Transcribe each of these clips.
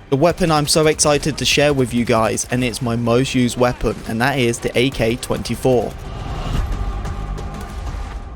The weapon I'm so excited to share with you guys, and it's my most used weapon, and that is the AK-24.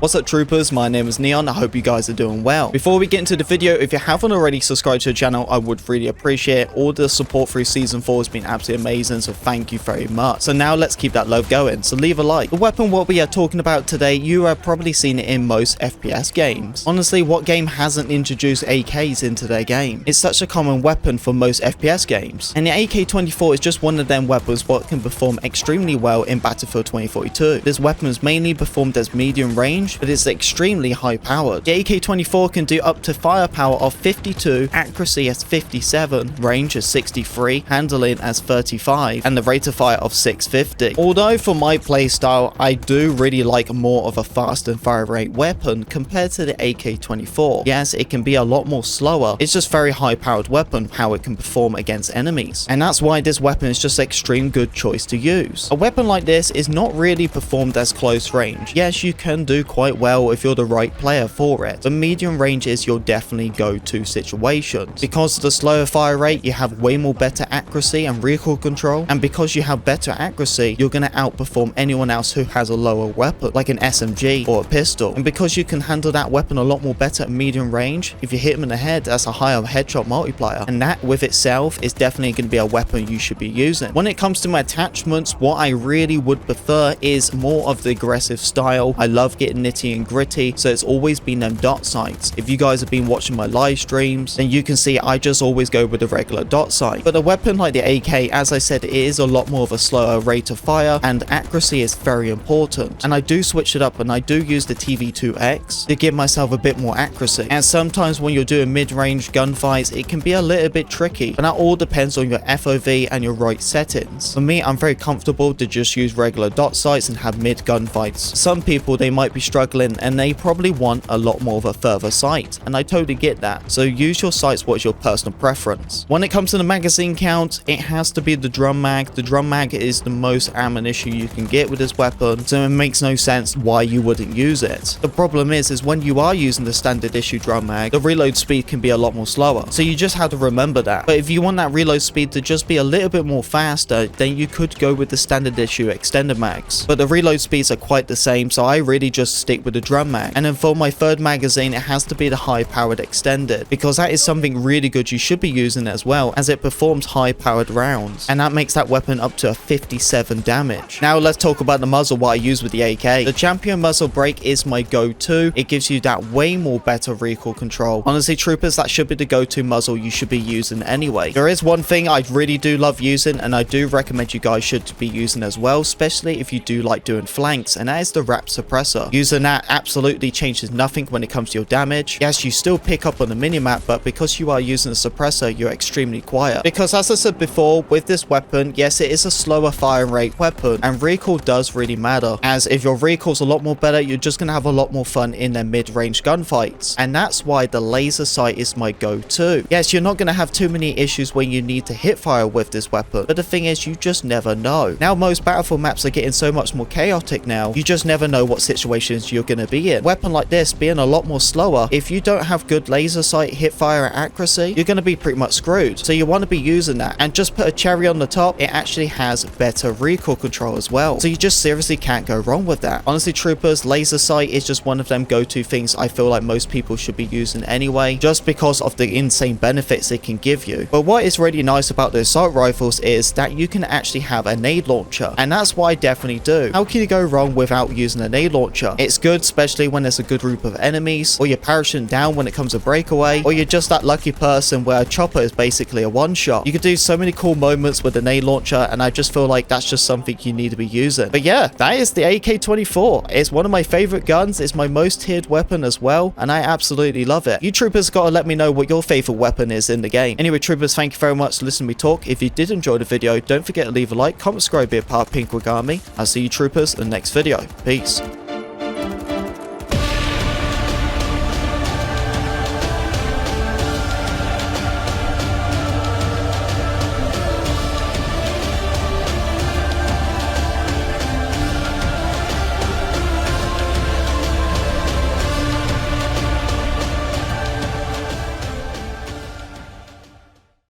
What's up troopers, my name is Neon, I hope you guys are doing well. Before we get into the video, if you haven't already subscribed to the channel, I would really appreciate it. All the support through season 4 has been absolutely amazing, so thank you very much. So now let's keep that love going, so leave a like. The weapon what we are talking about today, you have probably seen it in most FPS games. Honestly, what game hasn't introduced AKs into their game? It's such a common weapon for most FPS games. And the AK-24 is just one of them weapons what can perform extremely well in Battlefield 2042. This weapon is mainly performed as medium range, but it's extremely high powered. The AK-24 can do up to firepower of 52, accuracy as 57, range as 63, handling as 35, and the rate of fire of 650. Although for my playstyle, I do really like more of a fast and fire rate weapon compared to the AK-24. Yes, it can be a lot more slower. It's just very high powered weapon how it can perform against enemies. And that's why this weapon is just an extreme good choice to use. A weapon like this is not really performed as close range. Yes, you can do quite well if you're the right player for it, but medium range is your definitely go-to situations. Because of the slower fire rate, you have way more better accuracy and recoil control, and because you have better accuracy, you're going to outperform anyone else who has a lower weapon like an SMG or a pistol. And because you can handle that weapon a lot more better at medium range, if you hit him in the head, that's a higher headshot multiplier, and that with itself is definitely going to be a weapon you should be using. When it comes to my attachments, what I really would prefer is more of the aggressive style. I love getting nitty and gritty, so it's always been them dot sights. If you guys have been watching my live streams, then you can see I just always go with the regular dot sight. But a weapon like the AK, as I said, it is a lot more of a slower rate of fire, and accuracy is very important. And I do switch it up, and I do use the TV2X to give myself a bit more accuracy. And sometimes when you're doing mid-range gunfights, it can be a little bit tricky, but that all depends on your FOV and your right settings. For me, I'm very comfortable to just use regular dot sights and have mid gunfights. Some people, they might be struggling and they probably want a lot more of a further sight, and I totally get that. So use your sights what's your personal preference. When it comes to the magazine count, it has to be the drum mag. The drum mag is the most ammunition you can get with this weapon, so it makes no sense why you wouldn't use it. The problem is when you are using the standard issue drum mag, the reload speed can be a lot more slower, so you just have to remember that. But if you want that reload speed to just be a little bit more faster, then you could go with the standard issue extended mags, but the reload speeds are quite the same, so I really just stick with the drum mag. And then for my third magazine, it has to be the high powered extended, because that is something really good you should be using as well, as it performs high powered rounds, and that makes that weapon up to a 57 damage. Now let's talk about the muzzle what I use with the AK. The Champion muzzle brake is my go-to. It gives you that way more better recoil control. Honestly troopers, that should be the go-to muzzle you should be using anyway. There is one thing I really do love using, and I do recommend you guys should be using as well, especially if you do like doing flanks, and that is the wrap suppressor. Using that absolutely changes nothing when it comes to your damage. Yes, you still pick up on the minimap, but because you are using a suppressor, you're extremely quiet. Because as I said before, with this weapon, yes, it is a slower fire rate weapon, and recoil does really matter, as if your recoil's a lot more better, you're just gonna have a lot more fun in their mid-range gunfights, and that's why the laser sight is my go-to. Yes, you're not gonna have too many issues when you need to hit fire with this weapon, but the thing is, you just never know. Now most Battlefield maps are getting so much more chaotic now, you just never know what situations you're gonna be in. A weapon like this being a lot more slower, if you don't have good laser sight, hit fire, and accuracy, you're gonna be pretty much screwed. So you want to be using that, and just put a cherry on the top, it actually has better recoil control as well, so you just seriously can't go wrong with that. Honestly troopers, laser sight is just one of them go-to things I feel like most people should be using anyway, just because of the insane benefits it can give you. But what is really nice about the assault rifles is that you can actually have a nade launcher, and that's what I definitely do. How can you go wrong without using a nade launcher? It's good especially when there's a good group of enemies, or you're parachuting down when it comes to breakaway, or you're just that lucky person where a chopper is basically a one-shot. You could do so many cool moments with the nade launcher, and I just feel like that's just something you need to be using. But yeah, that is the AK-24. It's one of my favorite guns. It's my most tiered weapon as well, and I absolutely love it. You troopers gotta let me know what your favorite weapon is in the game. Anyway troopers, thank you very much for listening to me talk. If you did enjoy the video, don't forget to leave a like, comment, subscribe, be a part of Pink Wig Army. I'll see you troopers in the next video. Peace.